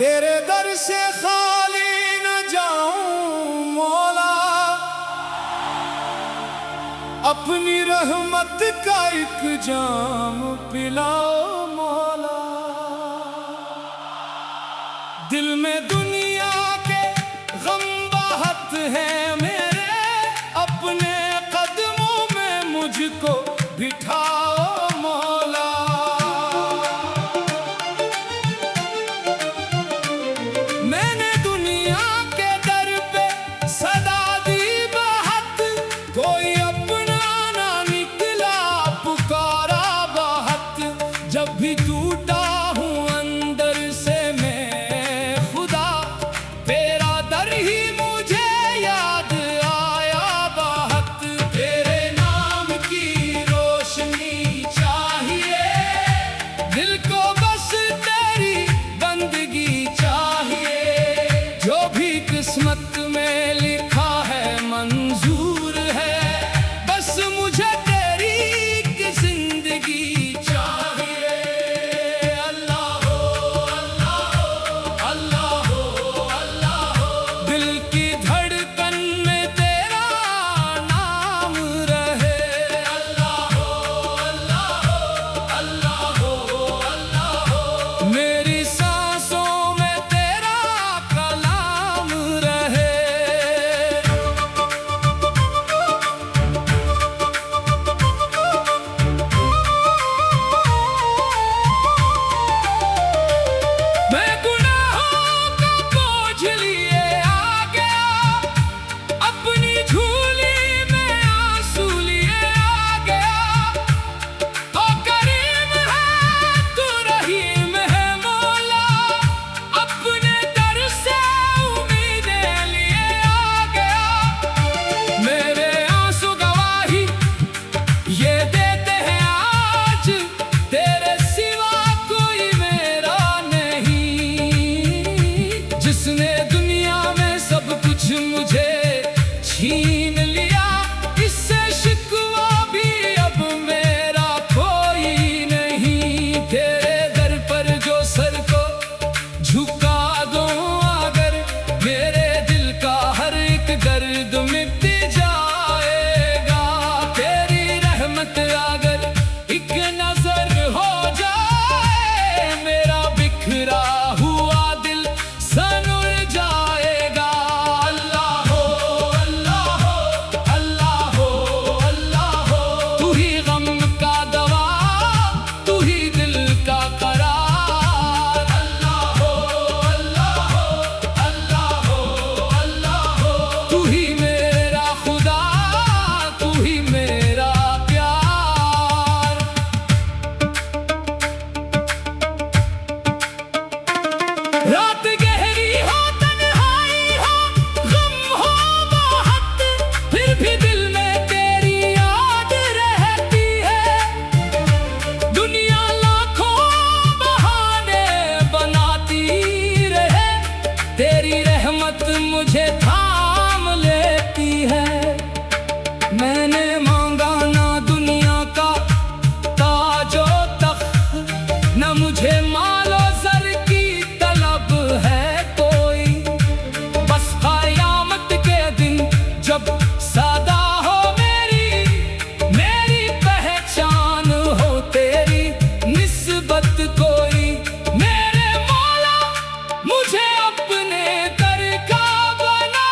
तेरे दर से खाली न जाऊं मौला, अपनी रहमत का एक जाम पिलाओ मौला। दिल में दुनिया के गम बाहत हैं मेरे, अपने कदमों में मुझको बिठाओ मौला। मैंने दुनिया के दर पे सदा दी बाहत, कोई अपना ना निकला पुकारा बाहत। जब भी टूटा हूँ अंदर से मैं खुदा, तेरा दर ही मुझे याद आया बाहत। तेरे नाम की रोशनी चाहिए, दिल को बस तेरी बंदगी चाहिए। जो भी किस्मत में लिखा है मंजूर है, बस मुझे तेरी की जिंदगी चाहिए। अल्लाह हो अल्लाह हो अल्लाह हो अल्लाह हो, दिल की धड़कन में तेरा नाम रहे। अल्लाह हो अल्लाह हो अल्लाह हो अल्लाह हो, मेरी सांसों में तेरा कलाम रहे। मैं गुनाहों का बोझ लिए आ गया, अपनी झोली में आंसू लिए आ गया। तो करीम है तू रहीम है मौला, अपने दर से उम्मीदें लिए आ गया। मेरे आंसू गवाही ये देते हैं आज, तेरे सिवा कोई मेरा नहीं। जिसने दुनिया में सब कुछ मुझे छीन लिया, इससे शिकवा भी अब मेरा कोई नहीं। तेरे दर पर जो सर को झुका दूं अगर, मेरे दिल का हर एक दर्द मिट जाएगा। तेरी रहमत अगर एक नजर हो जाए, मेरा बिखरा हुआ दिल सनुर जाएगा। अल्लाह हो अल्लाह हो अल्लाह हो अल्लाह हो, तू ही गम का दवा, तू ही दिल का करार। अल्लाह हो अल्लाह हो अल्लाह हो अल्लाह हो, तू ही मेरा खुदा, तू ही मेरा प्यार। रात गहरी हो तन्हाई हो गम हो बहुत, फिर भी दिल में तेरी याद रहती है। दुनिया लाखों बहाने बनाती रहे, तेरी रहमत मुझे थाम लेती है। मैंने मांगा ना दुनिया का ताजो तख्त, न मुझे मालो सर की तलब है कोई। बस क़यामत के दिन जब सदा हो मेरी पहचान हो तेरी निस्बत कोई। मेरे मौला मुझे अपने दर का बना,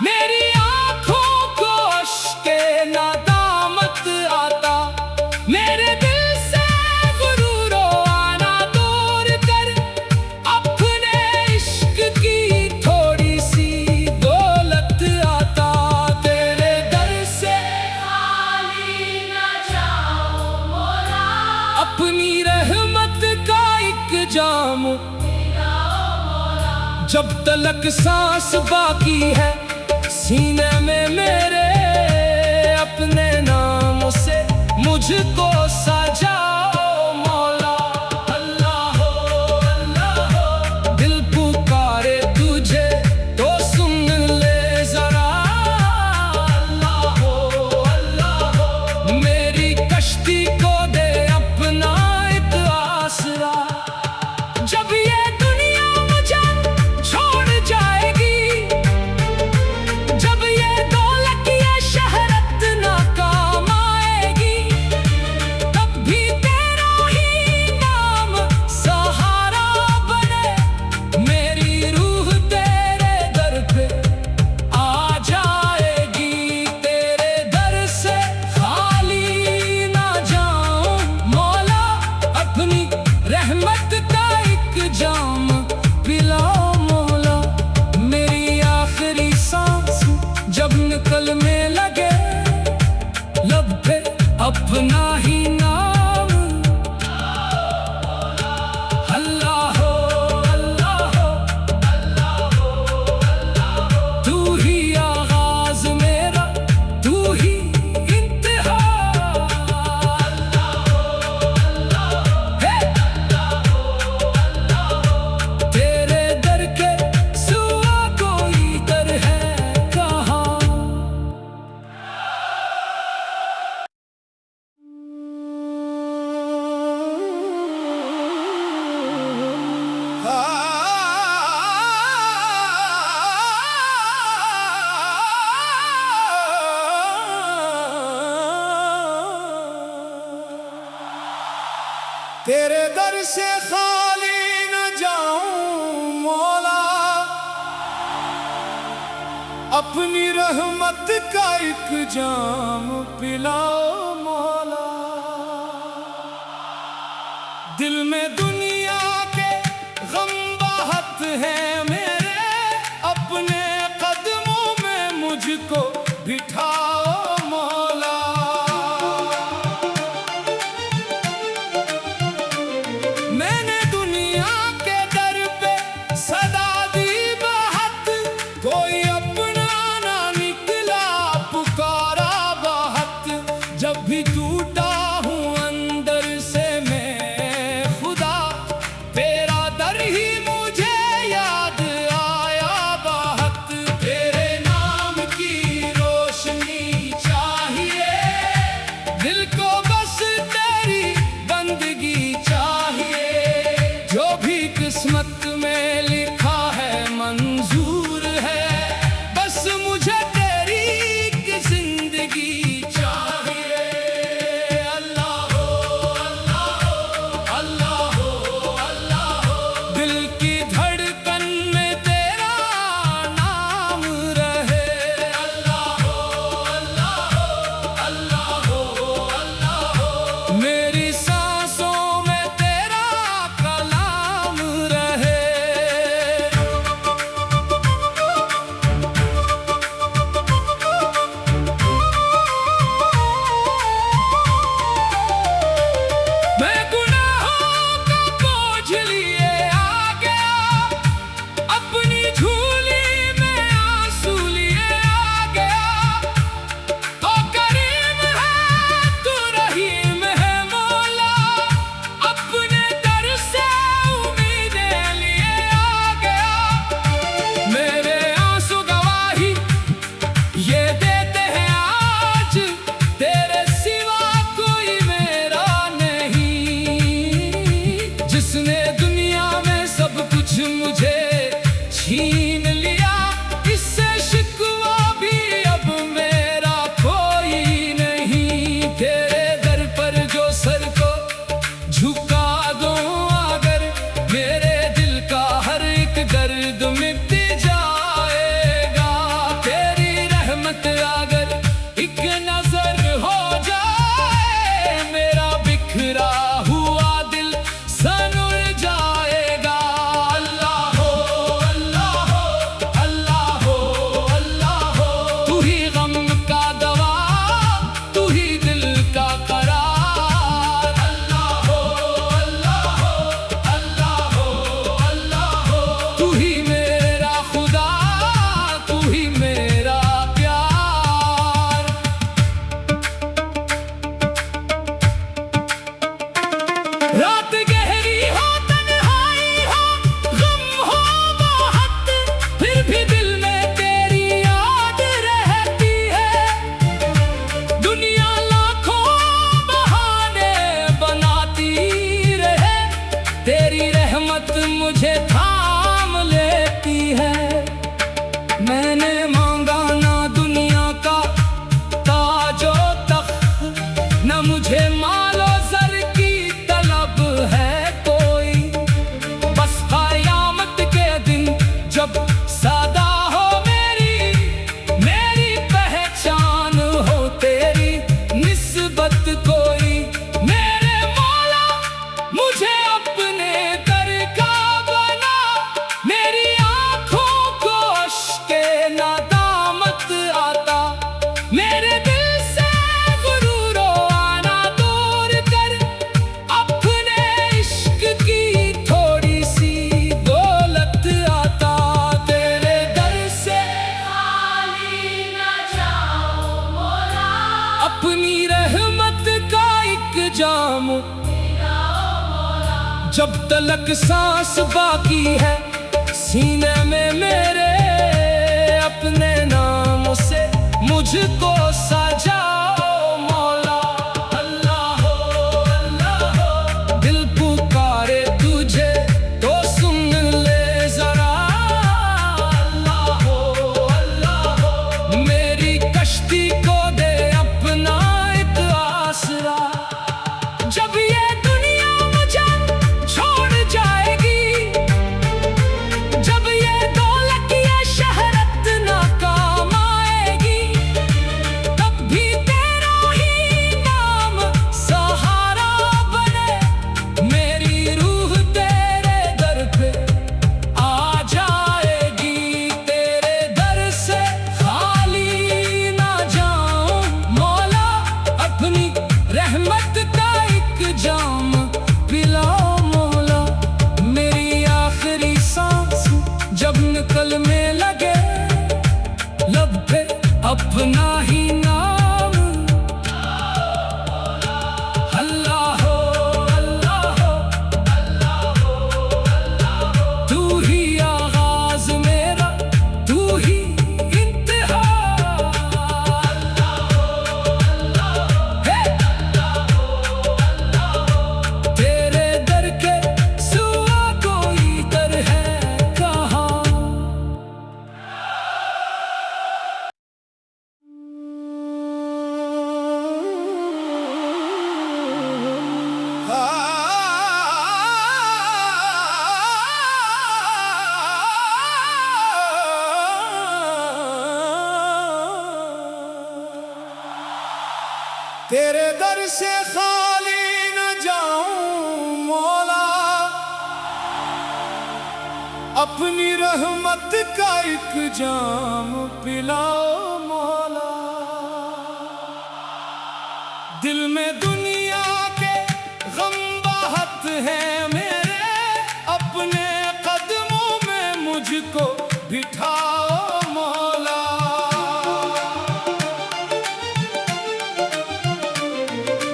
मेरी आंखों को अश्के नादामत आता। मेरे दिल से गुरूर आना दूर कर, अपने इश्क की थोड़ी सी दौलत आता। तेरे दर से खाली न जाओ मौला, अपनी रहमत का एक जाम पिलाओ मौला। जब तलक सांस बाकी है सीने में मेरे, अपने नाम से मुझको सजाओ मौला। अल्लाह हो अल्लाह हो, दिल पुकारे तुझे तो सुन ले जरा। अल्लाह हो मेरी कश्ती को दे अपना एक आसरा। जब ये दुनिया मुझे अपना ही नाम। अल्लाह हो, अल्लाह हो, अल्लाह हो, अल्लाह हो। तू ही आगाज़ मेरा, तू ही इंतहा। अल्लाह हो, अल्लाह हो, हे अल्लाह हो, अल्लाह हो। तेरे दर के सिवा कोई दर है कहाँ। तेरे दर से खाली न जाऊं मौला, अपनी रहमत का एक जाम पिलाओ मौला। दिल में दुनिया के गम बहुत हैं मेरे, अपने कदमों में मुझको बिठाओ मौला। मैंने दुनिया के दर पे सदा दी बात, कोई अपना ना निकला पुकारा बात। जब भी टूटा हूँ अंदर से मैं खुदा, तेरा दर ही मुझे याद आया बात। तेरे नाम की रोशनी चाहिए, दिल को बस तेरी बंदगी चाहिए। जो भी किस्मत में लिखा है मंजूर है, बस मुझे तेरी एक जिंदगी चाहिए। अल्लाह हो, अल्लाह हो, अल्लाह हो, अल्लाह हो। दिल की धड़कन में तेरा नाम रहे। अल्लाह हो, अल्लाह हो, अल्लाह हो, अल्लाह हो। मेरी सांसों में तेरा कलाम रहे। मैं गुनाहों का बोझ लिए आ गया, अपनी झोली में आंसू लिए आ गया। तो करीम है तू रहीम है मौला, अपने दर से उम्मीदें लिए आ गया। मेरे आंसू गवाही ये देते हैं आज, तेरे सिवा कोई मेरा नहीं। जिसने दुनिया में सब कुछ मुझे छीन लिया, इससे शिकवा भी अब मेरा कोई नहीं। तेरे दर पर जो सर को झुका दूं अगर, मेरे दिल का हर एक दर्द मिट जाएगा। तेरी रहमत अगर एक नजर हो जाए, मेरा बिखरा हुआ दिल सनुर जाएगा। अल्लाह हो, अल्लाह हो, अल्लाह हो, अल्लाह हो। तू ही गम का दवा, तू ही दिल का करार। अल्लाह हो, अल्लाह हो, अल्लाह हो, अल्लाह हो। तू ही मेरा खुदा, तू ही मेरा प्यार। रात गहरी हो, तन्हाई हो, गम हो बहुत, फिर भी दिल में तेरी याद रहती है। दुनिया लाखों बहाने बनाती रहे, तेरी रहमत मुझे थाम लेती है। मैंने मांगा ना दुनिया का ताजो तख्त, न मुझे मालो सर की तलब है कोई। बस क़यामत के दिन जब सदा हो मेरी पहचान हो तेरी निस्बत कोई। मेरे मौला मुझे अपने दर का बना जब तलक सांस बाकी है सीने में मेरे, अपने नाम से मुझको सजाओ मौला। अल्लाह हो अल्लाह हो, दिल पुकारे तुझे तो सुन ले जरा। अल्लाह हो मेरी कश्ती को दे अपना एक आसरा। जब ये दुनिया मुझे छोड़ जाएगी, जब ये दौलत ये शहरत ना काम आएगी, तब भी तेरा ही नाम सहारा बने। मेरी रूह तेरे दर पे आ जाएगी, तेरे दर से खाली ना जाऊं मौला। अपनी रहमत का एक जाम पिलाओ मौला। मेरी आखिरी सांस जब निकलने लगे, लब पे अपना ही नाम। अल्लाह हो अल्लाह हो अल्लाह हो अल्लाह हो, तू ही आगाज मेरा, तू ही इंतहा। अल्लाह हो अल्लाह हो, हे अल्लाह हो अल्लाह हो, तेरे दर के सिवा कोई दर है कहाँ। तेरे दर से खाली न जाऊं मौला, अपनी रहमत का एक जाम पिलाओ मौला। दिल में दुनिया के गम बहुत हैं मेरे, अपने कदमों में मुझको बिठाओ मौला।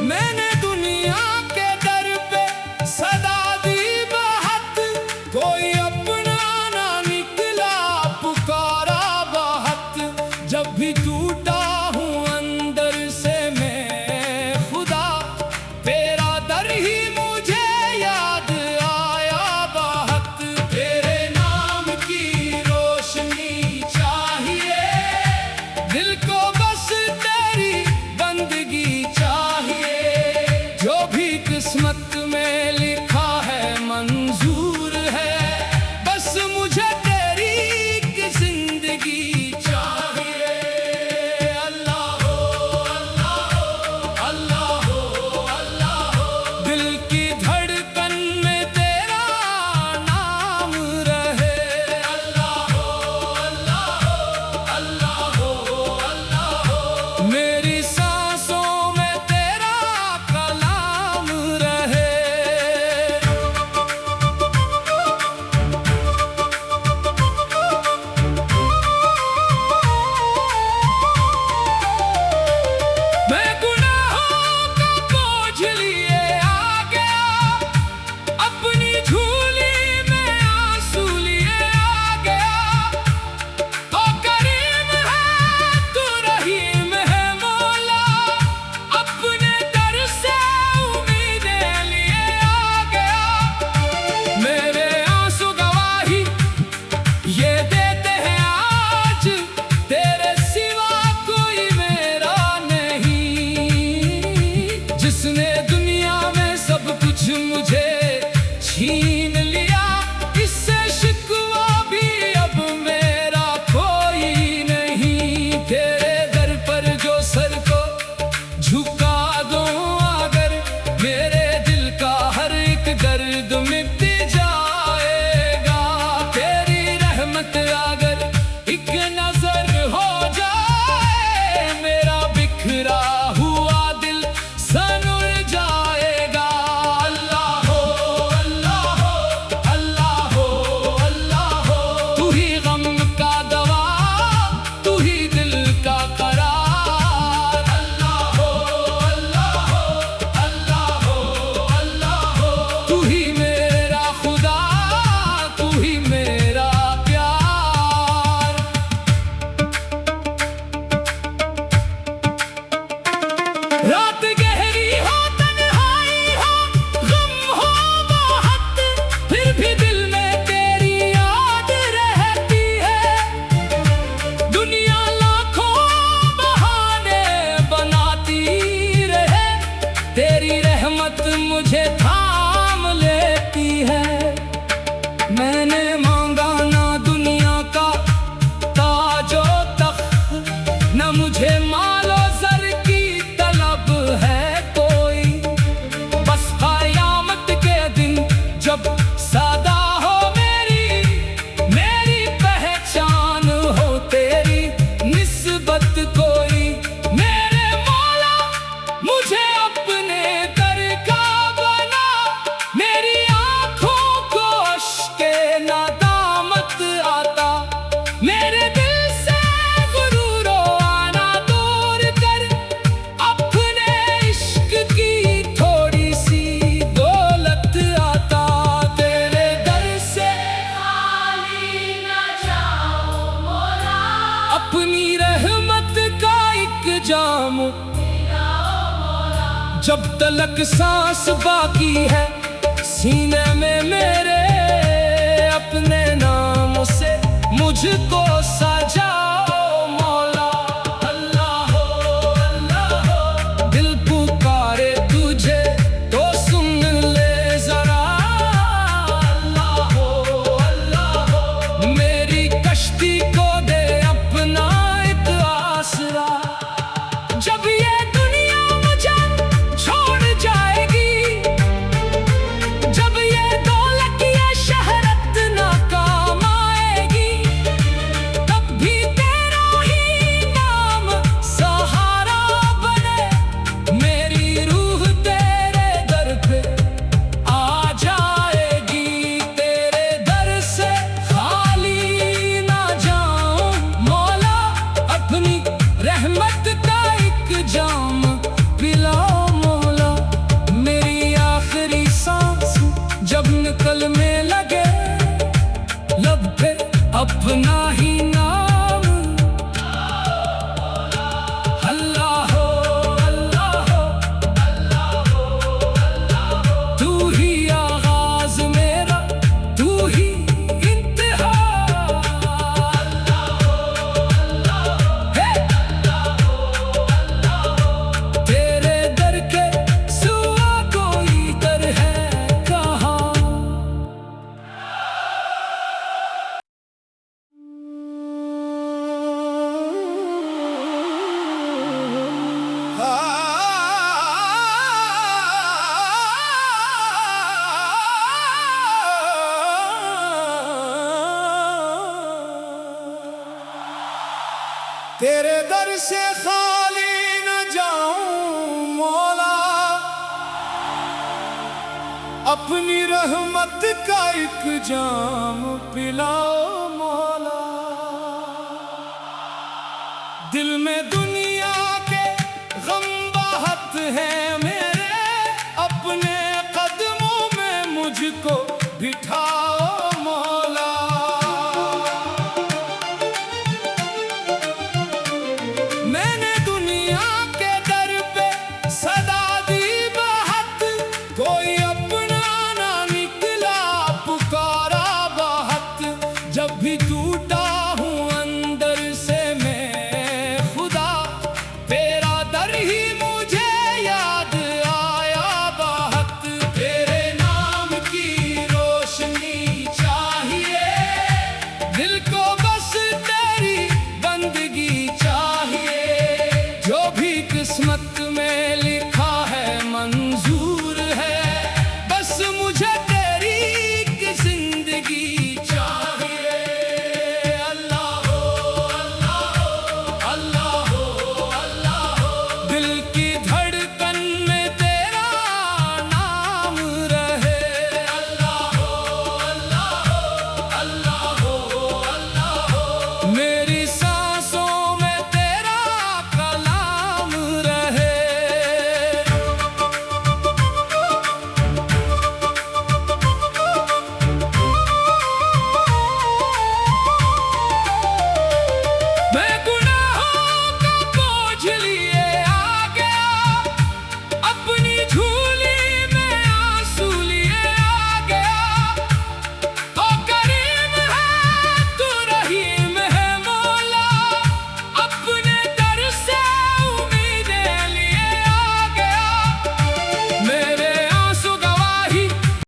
मैंने दुनिया के दर पे सदा दी बात, कोई अपना ना निकला पुकारा बात। जब भी टूटा हूँ अंदर से मैं खुदा, तेरा दर ही मुझे याद आया बात। तेरे नाम की रोशनी चाहिए, दिल को बस तेरी बंदगी चाहिए। जो भी किस्मत में लिखा है मंजूर है, बस मुझे तेरी की जिंदगी चाहिए। अल्लाह हो अल्लाह हो अल्लाह हो अल्लाह हो, दिल की धड़कन में तेरा नाम रहे। अल्लाह हो अल्लाह हो अल्लाह हो अल्लाह हो, मेरी सांसों में तेरा कलाम रहे। मैं गुनाहों का बोझ लिए आ गया, अपनी झोली में आंसू लिए आ गया। तो करीम है तू रहीम है मौला, अपने दर से उम्मीदें लिए आ गया। मेरे आंसू गवाही ये देते हैं आज, तेरे सिवा कोई मेरा नहीं। जिसने दुनिया में सब कुछ मुझे छीन लिया, इससे शिकवा भी अब मेरा कोई नहीं। तेरे दर पर जो सर को झुका दूं अगर, मेरे दिल का हर एक दर्द मिट जाएगा। तेरी रहमत अगर एक नजर हो जाए, मेरा बिखरा हुआ दिल सनुर जाएगा। अल्लाह हो अल्लाह हो अल्लाह हो अल्लाह हो, तू ही गम का दवा, तू ही दिल का करार। अल्लाह हो अल्लाह हो अल्लाह हो अल्लाह हो, तू ही मेरे जब तलक सांस बाकी है सीने में मेरे, अपने नाम से मुझको सजाओ मौला। अल्लाह हो अल्लाह हो, दिल पुकारे तुझे तो सुन ले जरा। अल्लाह हो मेरी कश्ती को दे अपना एक आसरा। जब ये दुनिया मुझे छोड़ जाएगी, जब ये दौलत ये शहरत ना काम आएगी, तब भी तेरा ही नाम सहारा बने। मेरी रूह तेरे दर पे आ जाएगी, तेरे दर से खाली ना जाऊं मौला। अपनी रहमत का एक जाम पिलाओ मौला। मेरी आखिरी सांस जब निकलने लगे, लब पे अपना ही नाम। अल्लाह हो अल्लाह हो, तू ही आगाज मेरा, तू ही इंतहा। हे तेरे दर के सिवा कोई दर है कहाँ। तेरे दर से खाली न जाऊं मौला, अपनी रहमत का एक जाम पिलाओ मौला। दिल में दुनिया के गम बाहत हैं मेरे, अपने कदमों में मुझको बिठा